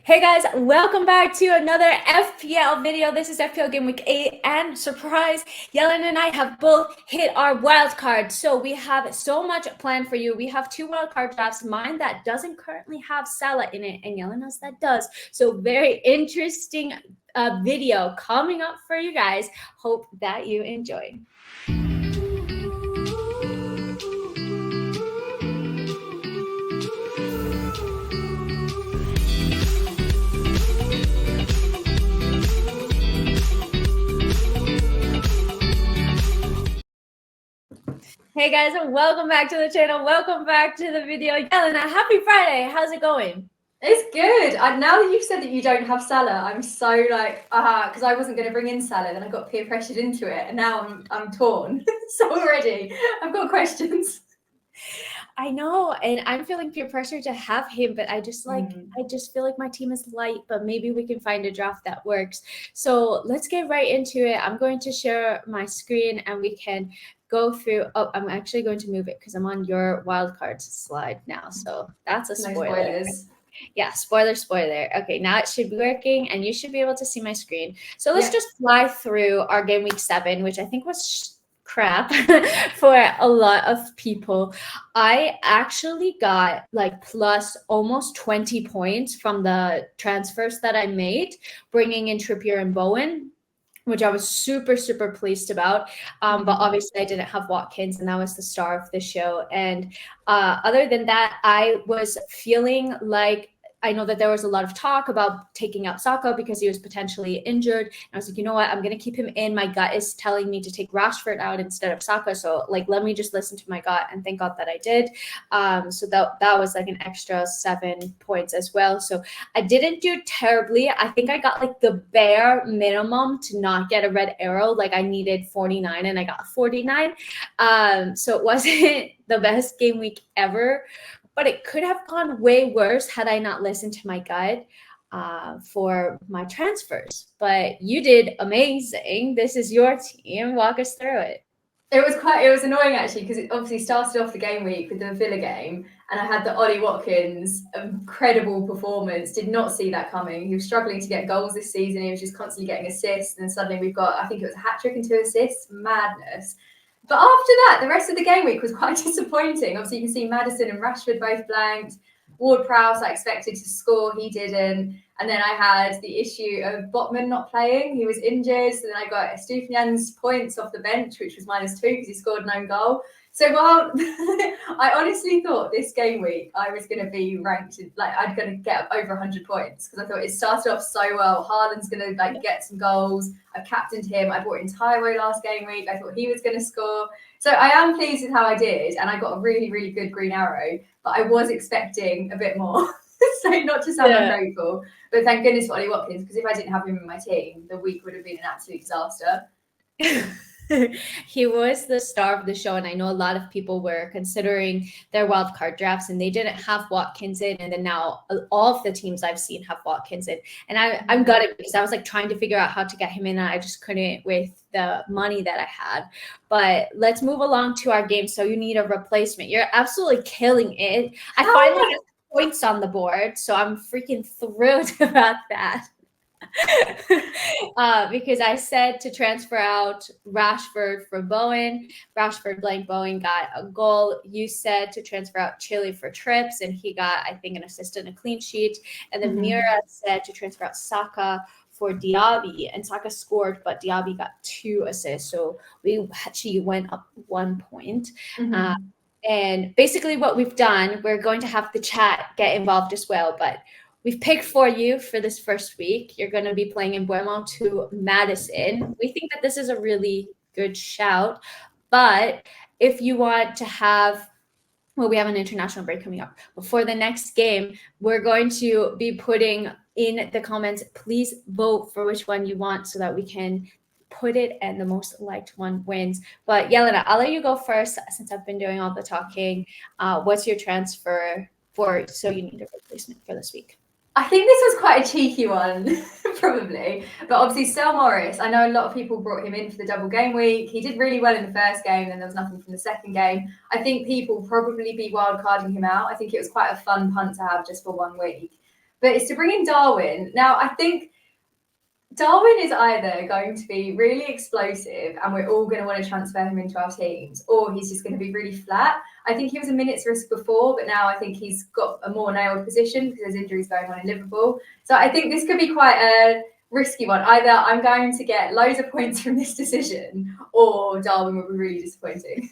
Hey guys, welcome back to another FPL video. This is FPL Game Week 8 and surprise, Yelena and I have both hit our wild card. So we have so much planned for you. We have 2 wild card drafts, mine that doesn't currently have Salah in it and Yelena's that does. So very interesting video coming up for you guys. Hope that you enjoy. Hey guys, and welcome back to the channel. Welcome back to the video. Yelena, happy Friday. How's it going? It's good. Now that you've said that you don't have Salah, I'm so like, because I wasn't going to bring in Salah, then I got peer pressured into it, and now I'm torn. So already, I've got questions. I know, and I'm feeling peer pressure to have him, but I just I just feel like my team is light, but maybe we can find a draft that works. So let's get right into it. I'm going to share my screen and we can go through. Oh, I'm actually going to move it because I'm on your wildcard slide now. So that's a spoiler. No spoilers. Yeah, spoiler. Okay, now it should be working and you should be able to see my screen. So let's just fly through our game week 7, which I think was crap for a lot of people. I actually got like plus almost 20 points from the transfers that I made, bringing in Trippier and Bowen, which I was super pleased about. But obviously I didn't have Watkins, and that was the star of the show. And other than that, I was feeling like, I know that there was a lot of talk about taking out Saka because he was potentially injured. And I was like, you know what? I'm going to keep him in. My gut is telling me to take Rashford out instead of Saka. So like, let me just listen to my gut, and thank God that I did. So that was like an extra 7 points as well. So I didn't do terribly. I think I got like the bare minimum to not get a red arrow. Like I needed 49 and I got 49. So it wasn't the best game week ever, but it could have gone way worse had I not listened to my gut for my transfers. But you did amazing. This is your team. Walk us through it. It was annoying actually, because it obviously started off the game week with the Villa game, and I had the Ollie Watkins incredible performance. Did not see that coming. He was struggling to get goals this season. He was just constantly getting assists, and then suddenly we've got, I think it was a hat-trick and 2 assists. Madness. But after that, the rest of the game week was quite disappointing. Obviously, you can see Maddison and Rashford both blanked. Ward-Prowse I expected to score, he didn't. And then I had the issue of Botman not playing. He was injured. So then I got Estupiñán's points off the bench, which was -2 because he scored an own goal. So while I honestly thought this game week I was going to be ranked, like I'm going to get over 100 points, because I thought it started off so well. Haaland's going to like get some goals. I've captained him. I bought in Taiwo last game week. I thought he was going to score. So I am pleased with how I did, and I got a really good green arrow, but I was expecting a bit more. So not to sound ungrateful, but thank goodness for Ollie Watkins, because if I didn't have him in my team, the week would have been an absolute disaster. He was the star of the show, and I know a lot of people were considering their wildcard drafts and they didn't have Watkins in, and then now all of the teams I've seen have Watkins in, and I'm gutted because I was like trying to figure out how to get him in and I just couldn't with the money that I had. But let's move along to our game. So you need a replacement. You're absolutely killing it. I finally got points on the board, so I'm freaking thrilled about that. Because I said to transfer out Rashford for Bowen. Rashford blank Bowen got a goal. You said to transfer out Chile for Trips, and he got, I think, an assist and a clean sheet. And then Mira said to transfer out Saka for Diaby, and Saka scored, but Diaby got 2 assists. So we actually went up 1 point. And basically what we've done, we're going to have the chat get involved as well, but we've picked for you for this first week. You're going to be playing in Buemo to Maddison. We think that this is a really good shout, but if you want to have, well, we have an international break coming up. Before the next game, we're going to be putting in the comments, please vote for which one you want so that we can put it and the most liked one wins. But Yelena, I'll let you go first since I've been doing all the talking. What's your transfer for, so you need a replacement for this week? I think this was quite a cheeky one, probably. But obviously, Sel Morris, I know a lot of people brought him in for the double game week. He did really well in the first game, and there was nothing from the second game. I think people probably be wildcarding him out. I think it was quite a fun punt to have just for 1 week. but it's to bring in Darwin. Now, I think Darwin is either going to be really explosive and we're all going to want to transfer him into our teams, or he's just going to be really flat. I think he was a minutes risk before, but now I think he's got a more nailed position because there's injuries going on in Liverpool. So I think this could be quite a risky one. Either I'm going to get loads of points from this decision, or Darwin will be really disappointing.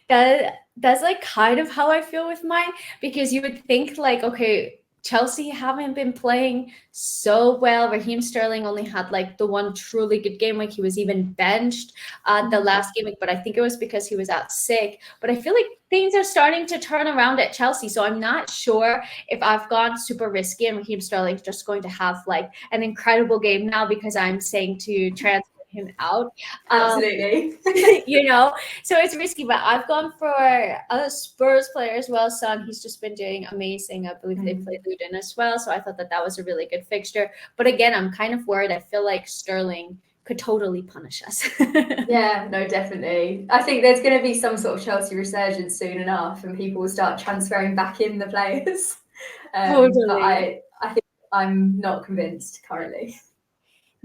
That's like kind of how I feel with mine, because you would think like, okay, Chelsea haven't been playing so well. Raheem Sterling only had like the one truly good game week. He was even benched the last game week, but I think it was because he was out sick. But I feel like things are starting to turn around at Chelsea. So I'm not sure if I've gone super risky and Raheem Sterling's just going to have like an incredible game now because I'm saying to transfer him out. Absolutely. You know, so it's risky, but I've gone for a Spurs player as well. Son, he's just been doing amazing. I believe they played Luton as well, so I thought that was a really good fixture. But again, I'm kind of worried. I feel like Sterling could totally punish us. Yeah, no, definitely. I think there's going to be some sort of Chelsea resurgence soon enough, and people will start transferring back in the players. Totally. But I think I'm not convinced currently.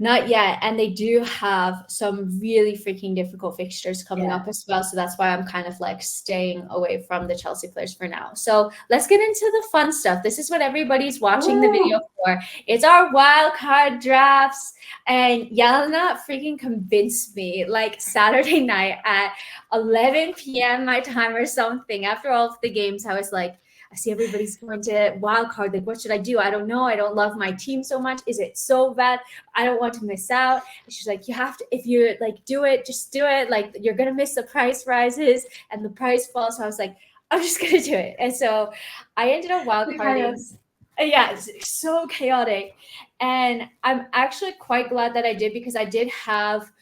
Not yet, and they do have some really freaking difficult fixtures coming up as well, so that's why I'm kind of like staying away from the Chelsea players for now. So let's get into the fun stuff. This is what everybody's watching the video for. It's our wildcard drafts, and Yelena freaking convinced me like Saturday night at 11 p.m. my time or something. After all of the games, I was like, I see everybody's going to wildcard. Like, what should I do? I don't know. I don't love my team so much. Is it so bad? I don't want to miss out. And she's like, you have to, if you like do it, just do it. Like, you're going to miss the price rises and the price falls. So I was like, I'm just going to do it. And so I ended up wildcarding. Yeah, it's so chaotic. And I'm actually quite glad that I did, because I did have,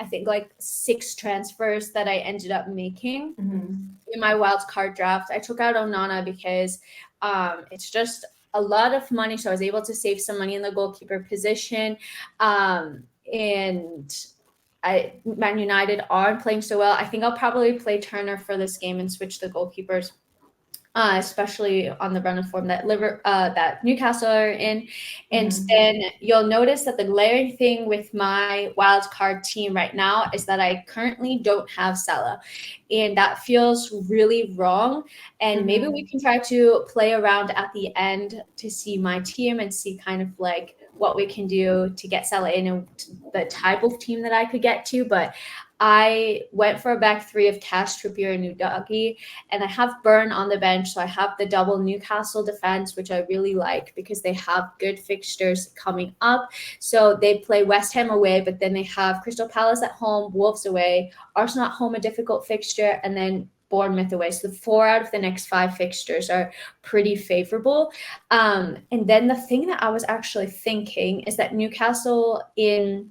I think, like 6 transfers that I ended up making in my wild card draft. I took out Onana because it's just a lot of money. So I was able to save some money in the goalkeeper position. And Man United aren't playing so well. I think I'll probably play Turner for this game and switch the goalkeepers. Especially on the run of form that Newcastle are in. And then you'll notice that the glaring thing with my wildcard team right now is that I currently don't have Salah. And that feels really wrong. And maybe we can try to play around at the end to see my team and see kind of like what we can do to get Salah in and the type of team that I could get to. But I went for a back 3 of Cash, Trippier, and Udogie, and I have Burn on the bench. So I have the double Newcastle defense, which I really like because they have good fixtures coming up. So they play West Ham away, but then they have Crystal Palace at home, Wolves away, Arsenal at home, a difficult fixture, and then Bournemouth away. So the 4 out of the next 5 fixtures are pretty favorable. And then the thing that I was actually thinking is that Newcastle in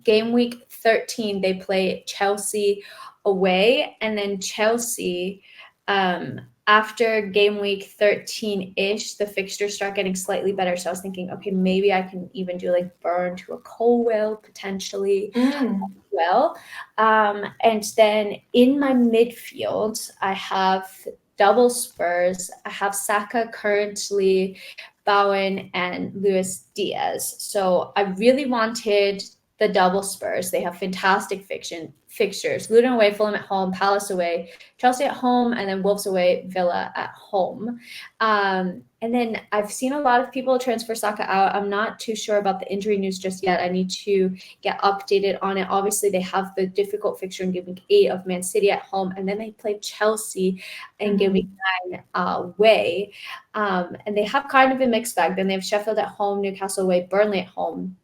game week 13, they play Chelsea away, and then Chelsea after game week 13-ish, the fixtures start getting slightly better. So I was thinking, okay, maybe I can even do like Burn to a Colwell potentially as well. And then in my midfield, I have double Spurs. I have Saka currently, Bowen, and Luis Diaz. So I really wanted the double Spurs. They have fantastic fixtures. Luton away, Fulham at home, Palace away, Chelsea at home, and then Wolves away, Villa at home. And then I've seen a lot of people transfer Saka out. I'm not too sure about the injury news just yet. I need to get updated on it. Obviously, they have the difficult fixture in game week 8 of Man City at home, and then they play Chelsea in game week 9 away. And they have kind of a mixed bag. Then they have Sheffield at home, Newcastle away, Burnley at home.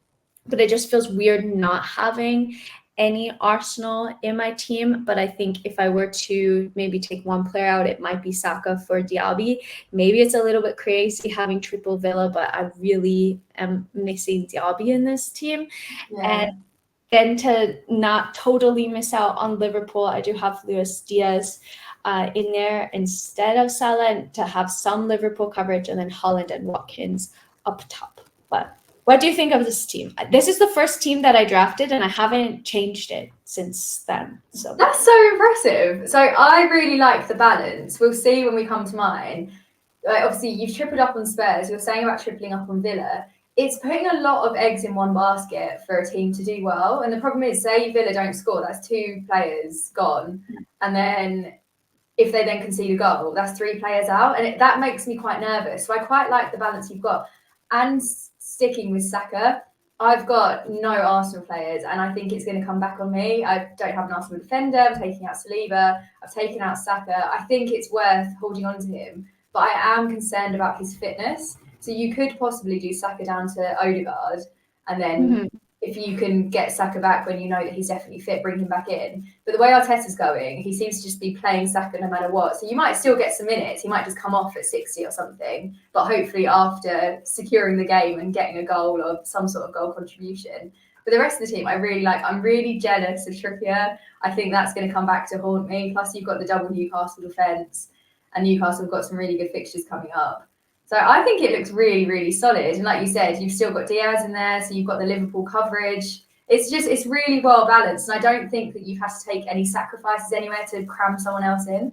But it just feels weird not having any Arsenal in my team. But I think if I were to maybe take one player out, it might be Saka for Diaby. Maybe it's a little bit crazy having triple Villa, but I really am missing Diaby in this team. And then to not totally miss out on Liverpool, I do have Luis Diaz in there instead of Salah, and to have some Liverpool coverage, and then Holland and Watkins up top. But what do you think of this team? This is the first team that I drafted, and I haven't changed it since then. So that's so impressive. So I really like the balance. We'll see when we come to mine. like, obviously you've tripled up on Spurs, you're saying about tripling up on Villa. It's putting a lot of eggs in one basket for a team to do well. And the problem is, say Villa don't score, that's 2 players gone. And then if they then concede a goal, that's 3 players out. And that makes me quite nervous. So I quite like the balance you've got. And sticking with Saka, I've got no Arsenal players, and I think it's going to come back on me. I don't have an Arsenal defender. I'm taking out Saliba. I've taken out Saka. I think it's worth holding on to him, but I am concerned about his fitness. So you could possibly do Saka down to Odegaard, and then if you can get Saka back when you know that he's definitely fit, bring him back in. But the way Arteta's going, he seems to just be playing Saka no matter what. So you might still get some minutes. He might just come off at 60 or something, but hopefully after securing the game and getting a goal or some sort of goal contribution. But the rest of the team, I really like. I'm really jealous of Trippier. I think that's going to come back to haunt me. Plus, you've got the double Newcastle defence, and Newcastle have got some really good fixtures coming up. So I think it looks really, really solid. And like you said, you've still got Diaz in there, so you've got the Liverpool coverage. It's really well balanced. And I don't think that you have to take any sacrifices anywhere to cram someone else in.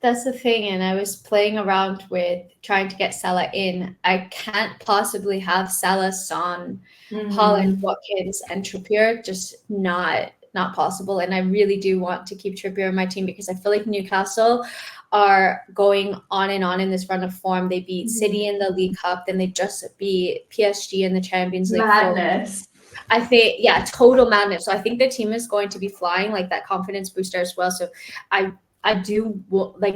That's the thing. And I was playing around with trying to get Salah in. I can't possibly have Salah, Son, Haaland, Watkins, and Trippier. Just not possible. And I really do want to keep Trippier in my team because I feel like Newcastle are going on and on in this run of form. They beat City in the League Cup, then they just beat PSG in the Champions League. Madness. I think, yeah, total madness. So I think the team is going to be flying, like that confidence booster as well. So I do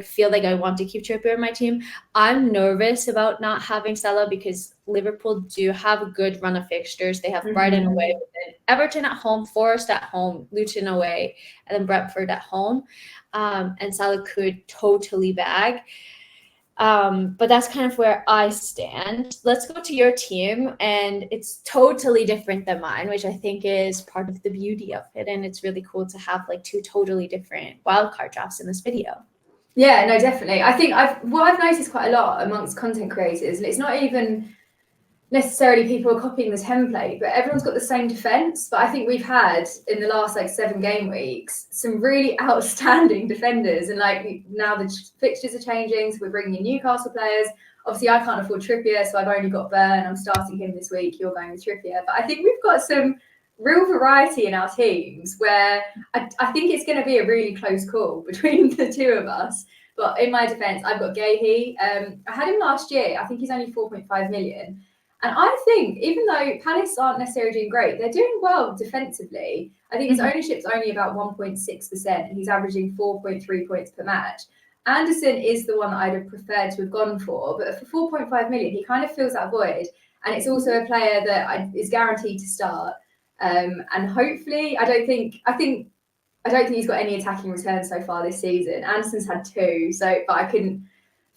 feel like I want to keep Trippier in my team. I'm nervous about not having Salah because Liverpool do have a good run of fixtures. They have Brighton away, Everton at home, Forest at home, Luton away, and then Brentford at home. And Salah could totally bag. But that's kind of where I stand. Let's go to your team, and it's totally different than mine, which I think is part of the beauty of it. And it's really cool to have like 2 totally different wildcard drafts in this video. Yeah, no, definitely. I think I've noticed quite a lot amongst content creators, and it's not even necessarily people are copying the template, but everyone's got the same defense. But I think we've had in the last 7 game weeks some really outstanding defenders, and now the fixtures are changing, so we're bringing in Newcastle players. Obviously, I can't afford Trippier, so I've only got Burn. I'm starting him this week. You're going with Trippier, but I think we've got some real variety in our teams where I think it's going to be a really close call between the 2 of us. But in my defense, I've got Gahey. I had him last year. I think he's only 4.5 million. And I think, even though Palace aren't necessarily doing great, they're doing well defensively. I think his ownership's only about 1.6%, and he's averaging 4.3 points per match. Anderson is the one that I'd have preferred to have gone for, but for 4.5 million, he kind of fills that void. And it's also a player that is guaranteed to start. And hopefully, I don't think he's got any attacking returns so far this season. Anderson's had 2, but I couldn't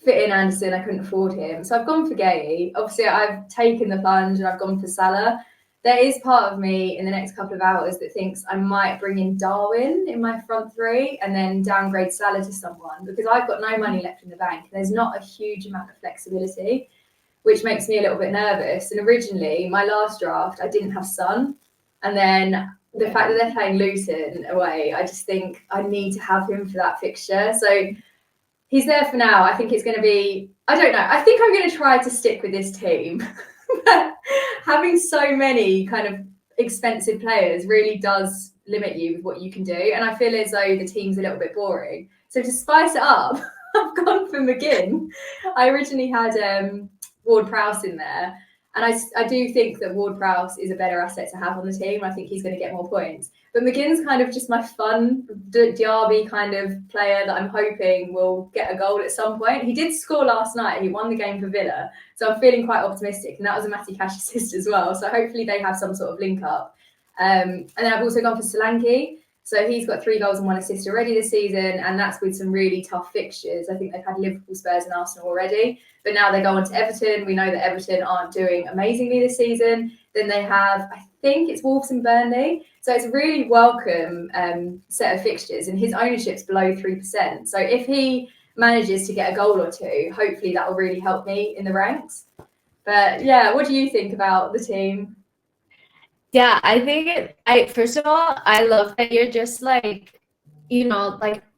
fit in Anderson. I couldn't afford him. So I've gone for Gahey. Obviously, I've taken the plunge and I've gone for Salah. There is part of me in the next couple of hours that thinks I might bring in Darwin in my front 3 and then downgrade Salah to someone, because I've got no money left in the bank. There's not a huge amount of flexibility, which makes me a little bit nervous. And originally, my last draft, I didn't have Son. And then the fact that they're playing Luton away, I just think I need to have him for that fixture. So he's there for now. I think it's going to be, I don't know. I think I'm going to try to stick with this team. Having so many kind of expensive players really does limit you with what you can do. And I feel as though the team's a little bit boring. So to spice it up, I've gone for McGinn. I originally had Ward-Prowse in there. And I do think that Ward-Prowse is a better asset to have on the team. I think he's going to get more points. But McGinn's kind of just my fun, Diaby kind of player that I'm hoping will get a goal at some point. He did score last night. He won the game for Villa. So I'm feeling quite optimistic. And that was a Matty Cash assist as well. So hopefully they have some sort of link up. And then I've also gone for Solanke. So he's got 3 goals and 1 assist already this season, and that's with some really tough fixtures. I think they've had Liverpool, Spurs and Arsenal already, but now they go on to Everton. We know that Everton aren't doing amazingly this season. Then they have, I think it's Wolves and Burnley. So it's a really welcome set of fixtures, and his ownership's below 3%. So if he manages to get a goal or 2, hopefully that will really help me in the ranks. But yeah, what do you think about the team? Yeah, I think first of all, I love that you're just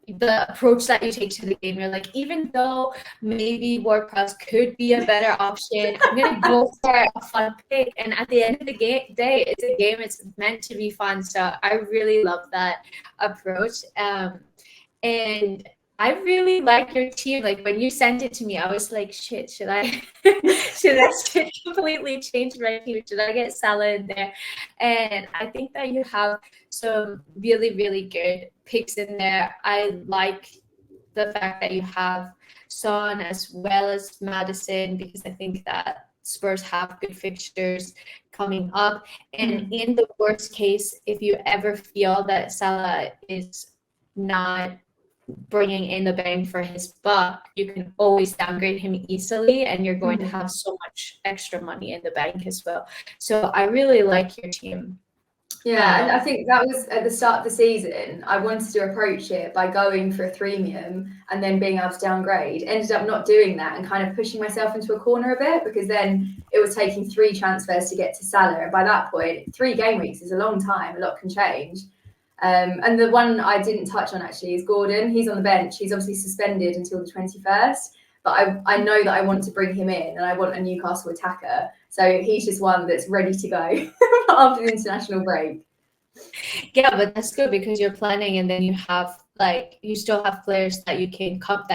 the approach that you take to the game. You're like, even though maybe WordPress could be a better option, I'm gonna go for a fun pick. And at the end of the day, it's a game. It's meant to be fun. So I really love that approach. And I really like your team. Like when you sent it to me, I was like, shit, should I completely change my team? Should I get Salah in there? And I think that you have some really, really good picks in there. I like the fact that you have Son as well as Madison, because I think that Spurs have good fixtures coming up. And in the worst case, if you ever feel that Salah is not bringing in the bang for his buck, you can always downgrade him easily, and you're going to have so much extra money in the bank as well. So I really like your team. Yeah, and I think that was at the start of the season. I wanted to approach it by going for a premium and then being able to downgrade. Ended up not doing that and kind of pushing myself into a corner a bit, because then it was taking 3 transfers to get to Salah. And by that point, 3 game weeks is a long time. A lot can change. And the one I didn't touch on actually is Gordon. He's on the bench. He's obviously suspended until the 21st. But I know that I want to bring him in, and I want a Newcastle attacker. So he's just one that's ready to go after the international break. Yeah, but that's good because you're planning, and then you have you still have players that you can come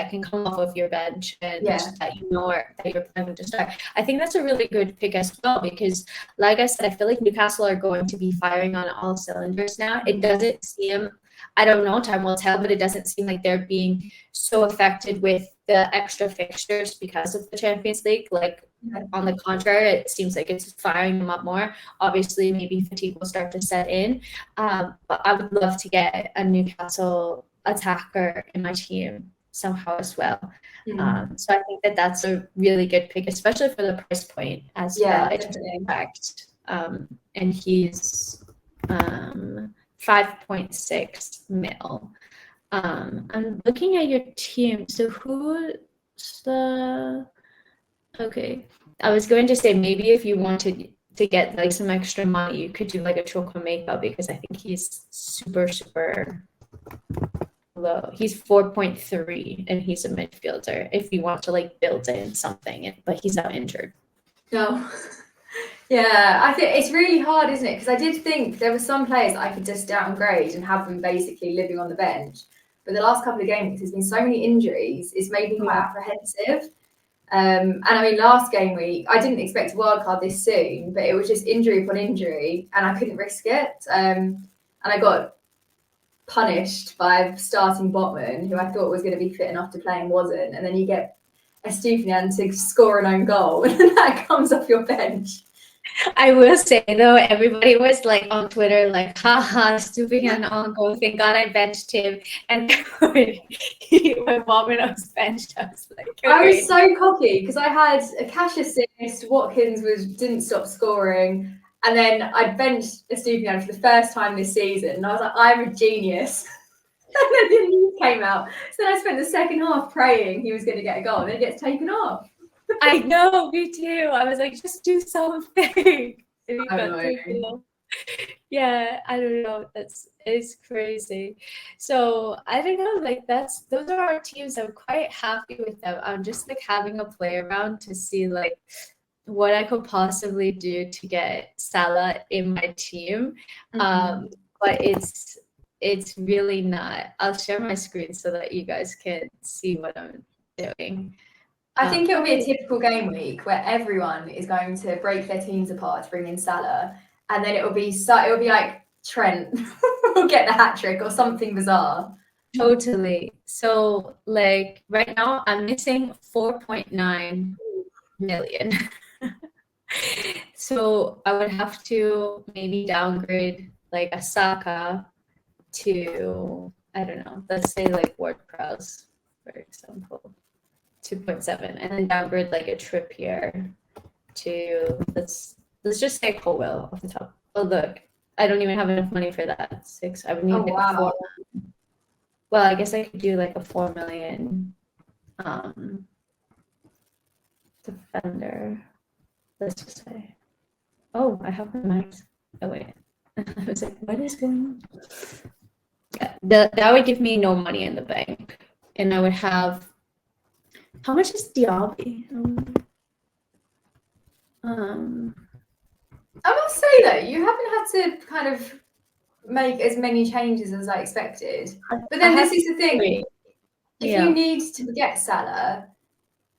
off of your bench, and that you know that you're planning to start. I think that's a really good pick as well, because like I said, I feel like Newcastle are going to be firing on all cylinders now. It doesn't seem, I don't know, time will tell, but it doesn't seem like they're being so affected with the extra fixtures because of the Champions League. Like on the contrary, it seems like it's firing them up more. Obviously, maybe fatigue will start to set in, but I would love to get a Newcastle attacker in my team somehow as well. So I think that that's a really good pick, especially for the price point as well. I expect, and he's 5.6 mil. I'm looking at your team. So who's the... Okay, I was going to say maybe if you wanted to get like some extra money, you could do like a Chukwuemeka, because I think he's super, super low. He's 4.3 and he's a midfielder if you want to like build in something, but he's not injured. No. Yeah, I think it's really hard, isn't it? Because I did think there were some players that I could just downgrade and have them basically living on the bench. But the last couple of games, there's been so many injuries, it's made me quite apprehensive. And I mean, last game week, I didn't expect a wildcard this soon, but it was just injury upon injury, and I couldn't risk it. And I got punished by starting Botman, who I thought was going to be fit enough to play and wasn't. And then you get Estupinian to score an own goal, and that comes off your bench. I will say though, everybody was like on Twitter, like, haha, Estupinian on goal. Thank God I benched him. And when Botman was benched, I was like, okay. I was so cocky because I had a cash assist, Watkins didn't stop scoring, and then I benched Estupinian for the first time this season, and I was like, I'm a genius. And then the news came out. So then I spent the second half praying he was going to get a goal, and then it gets taken off. I know, me too. I was like, just do something. Yeah, I don't know. It's crazy. So I don't know, like those are our teams. I'm quite happy with them. I'm just like having a play around to see like what I could possibly do to get Salah in my team. But it's really not. I'll share my screen so that you guys can see what I'm doing. I think it'll be a typical game week where everyone is going to break their teams apart to bring in Salah, and then it'll be like Trent will get the hat trick or something bizarre. Totally. So like right now I'm missing 4.9 million. So I would have to maybe downgrade like a Saka to, I don't know, let's say like WordPress, for example. 2.7, and then downgrade like a Trippier to let's just say Colwell off the top. Oh look, I don't even have enough money for that. 6. I would need like 4. Well, I guess I could do like a 4 million defender. Let's just say. Oh, I have my max. Oh wait. I was like, what is going on? That would give me no money in the bank, and I would have. How much is Diaby? I must say though, you haven't had to kind of make as many changes as I expected. But then this is the thing: if you need to get Salah,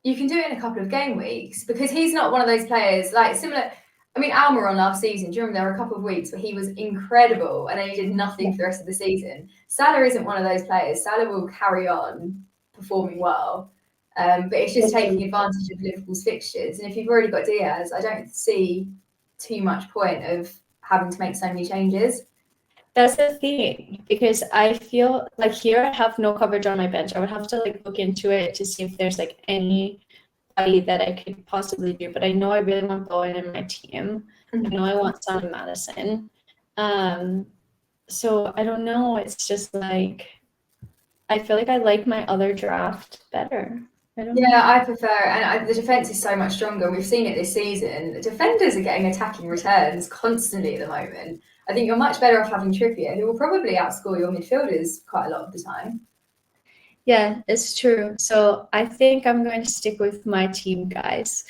you can do it in a couple of game weeks because he's not one of those players like similar. I mean, Almiron last season, do you remember there were a couple of weeks where he was incredible and then he did nothing for the rest of the season? Salah isn't one of those players. Salah will carry on performing well, but it's just taking advantage of Liverpool's fixtures. And if you've already got Diaz, I don't see too much point of having to make so many changes. That's the thing, because I feel like here I have no coverage on my bench. I would have to like look into it to see if there's like anybody that I could possibly do. But I know I really want Bowen in my team. I know I want Son and Madison. So I don't know. It's just like I feel like I like my other draft better. I prefer, and the defense is so much stronger. We've seen it this season. The defenders are getting attacking returns constantly at the moment. I think you're much better off having Trippier, who will probably outscore your midfielders quite a lot of the time. Yeah, it's true. So I think I'm going to stick with my team, guys.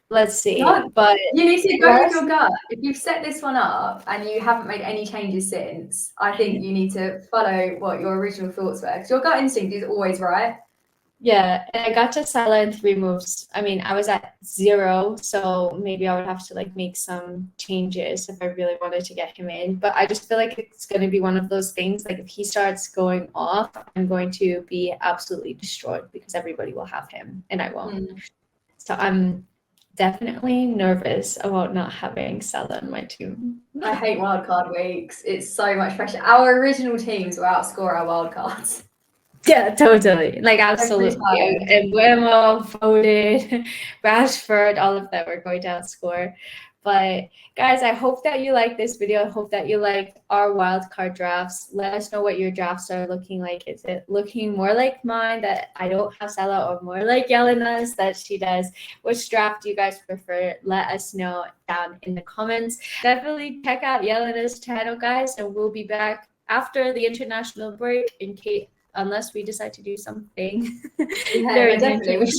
Let's see. But you need to go with your gut. If you've set this one up and you haven't made any changes since, I think you need to follow what your original thoughts were. Because your gut instinct is always right. Yeah, and I got to Salah in 3 moves. I mean, I was at 0, so maybe I would have to like make some changes if I really wanted to get him in. But I just feel like it's going to be one of those things. Like if he starts going off, I'm going to be absolutely destroyed because everybody will have him and I won't. So I'm definitely nervous about not having Salah in my team. I hate wildcard weeks. It's so much pressure. Our original teams will outscore our wildcards. Yeah, totally. Like, absolutely. And Wemo, Foden, Rashford, all of them are going to outscore. But, guys, I hope that you like this video. I hope that you like our wildcard drafts. Let us know what your drafts are looking like. Is it looking more like mine that I don't have Salah, or more like Yelena's that she does? Which draft do you guys prefer? Let us know down in the comments. Definitely check out Yelena's channel, guys, and we'll be back after the international break in case... unless we decide to do something. Yeah, definitely.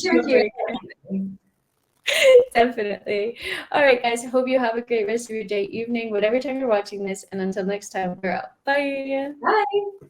Definitely. All right, guys. I hope you have a great rest of your day, evening, whatever time you're watching this. And until next time, we're out. Bye. Bye.